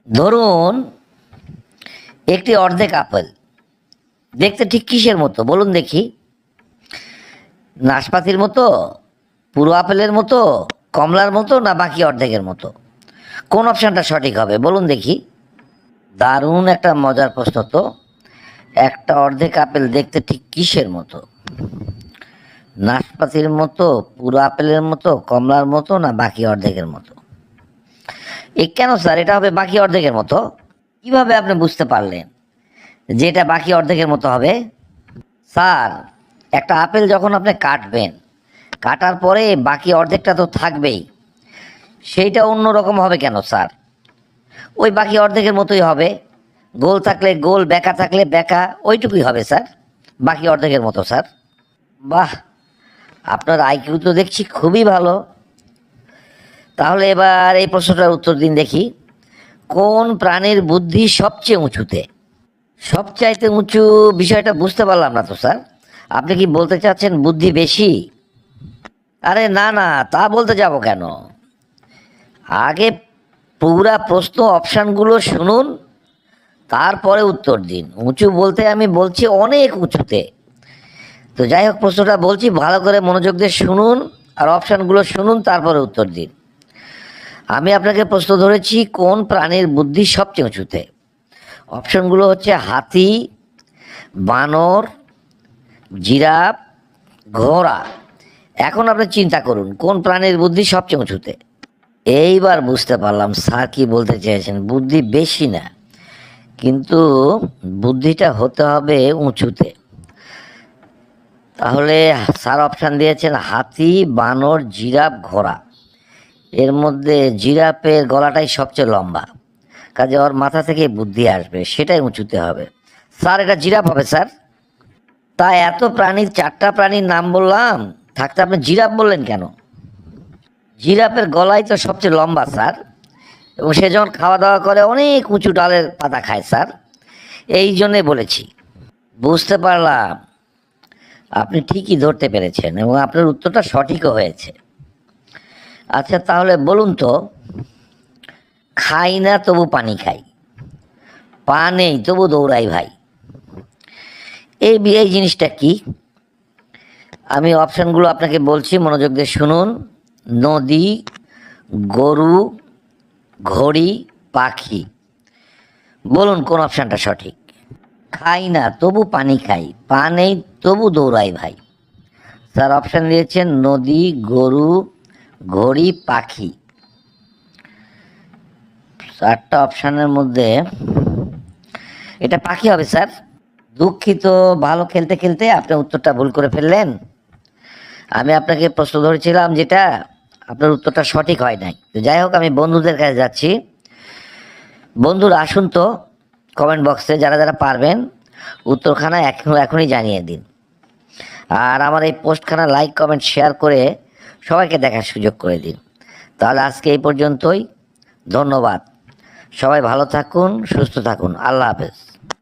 ধরুন একটি অর্ধেক আপেল দেখতে ঠিক কিসের মতো বলুন দেখি? নাশপাতির মতো, পুরো আপেলের মতো, কমলার মতো, না বাকি অর্ধেকের মতো? কোন অপশানটা সঠিক হবে বলুন দেখি? দারুণ একটা মজার প্রশ্ন তো। একটা অর্ধেক আপেল দেখতে ঠিক কিসের মতো? নাশপাতির মতো, পুরো আপেলের মতো, কমলার মতো, না বাকি অর্ধেকের মতো? কেন স্যার এটা হবে বাকি অর্ধেকের মতো? কিভাবে আপনি বুঝতে পারলেন যে এটা বাকি অর্ধেকের মতো হবে? স্যার, একটা আপেল যখন আপনি কাটবেন, কাটার পরে বাকি অর্ধেকটা তো থাকবেই, সেইটা অন্য রকম হবে কেন স্যার? ওই বাকি অর্ধেকের মতোই হবে। গোল থাকলে গোল, বেঁকা থাকলে বেঁকা, ওইটুকুই হবে স্যার, বাকি অর্ধেকের মতো স্যার। বাহ, আপনার আইকিউ তো দেখছি খুবই ভালো। তাহলে এবার এই প্রশ্নটার উত্তর দিন দেখি। কোন প্রাণীর বুদ্ধি সবচেয়ে উঁচুতে? সবচাইতে উঁচু বিষয়টা বুঝতে পারলাম না তো স্যার। আপনি কি বলতে চাচ্ছেন বুদ্ধি বেশি? আরে না না, তা বলতে যাব কেন? আগে পুরা প্রশ্ন অপশানগুলো শুনুন, তারপরে উত্তর দিন। উঁচু বলতে আমি বলছি অনেক উঁচুতে। তো যাই হোক, প্রশ্নটা বলছি, ভালো করে মনোযোগ দিয়ে শুনুন আর অপশানগুলো শুনুন, তারপরে উত্তর দিন। আমি আপনাকে প্রশ্ন ধরেছি কোন প্রাণীর বুদ্ধি সবচেয়ে উঁচুতে। অপশনগুলো হচ্ছে হাতি, বানর, জিরাফ, ঘোড়া। এখন আপনি চিন্তা করুন কোন প্রাণীর বুদ্ধি সবচেয়ে উঁচুতে। এইবার বুঝতে পারলাম স্যার কি বলতে চেয়েছেন। বুদ্ধি বেশি না, কিন্তু বুদ্ধিটা হতে হবে উঁচুতে। তাহলে স্যার অপশান দিয়েছেন হাতি, বানর, জিরাফ, ঘোড়া। এর মধ্যে জিরাফের গলাটাই সবচেয়ে লম্বা, কাজে ওর মাথা থেকে বুদ্ধি আসবে, সেটাই উঁচুতে হবে। স্যার এটা জিরাফ হবে স্যার। তা এত প্রাণীর, চারটা প্রাণীর নাম বললাম, থাকতে আপনি জিরাফ বললেন কেন? জিরাফের গলাই তো সবচেয়ে লম্বা স্যার, এবং সে যখন খাওয়া দাওয়া করে অনেক উঁচু ডালের পাতা খায় স্যার, এই জন্যে বলেছি। বুঝতে পারলাম, আপনি ঠিকই ধরতে পেরেছেন এবং আপনার উত্তরটা সঠিকও হয়েছে। আচ্ছা তাহলে বলুন তো, খাই না তবু পানি খাই, পা নেই তবু দৌড়াই ভাই, এই জিনিসটা কি? আমি অপশানগুলো আপনাকে বলছি, মনোযোগ দিয়ে শুনুন। নদী, গরু, ঘড়ি, পাখি। বলুন কোন অপশানটা সঠিক? খাই না তবু পানি খাই, পা নেই তবু দৌড়াই ভাই। স্যার অপশান দিয়েছেন নদী, গরু, ঘড়ি, পাখি। চারটা অপশানের মধ্যে এটা পাখি হবে স্যার। দুঃখিত, ভালো খেলতে খেলতে আপনার উত্তরটা ভুল করে ফেললেন। আমি আপনাকে প্রশ্ন ধরেছিলাম যেটা, আপনার উত্তরটা সঠিক হয় নাই। তো যাই হোক, আমি বন্ধুদের কাছে যাচ্ছি। বন্ধুরা আসুন তো, কমেন্ট বক্সে যারা যারা পারবেন উত্তরখানা এখনই জানিয়ে দিন। আর আমার এই পোস্টখানা লাইক, কমেন্ট, শেয়ার করে সবাইকে দেখার সুযোগ করে দিন। তাহলে আজকে এই পর্যন্তই। ধন্যবাদ। সবাই ভালো থাকুন, সুস্থ থাকুন। আল্লাহ হাফেজ।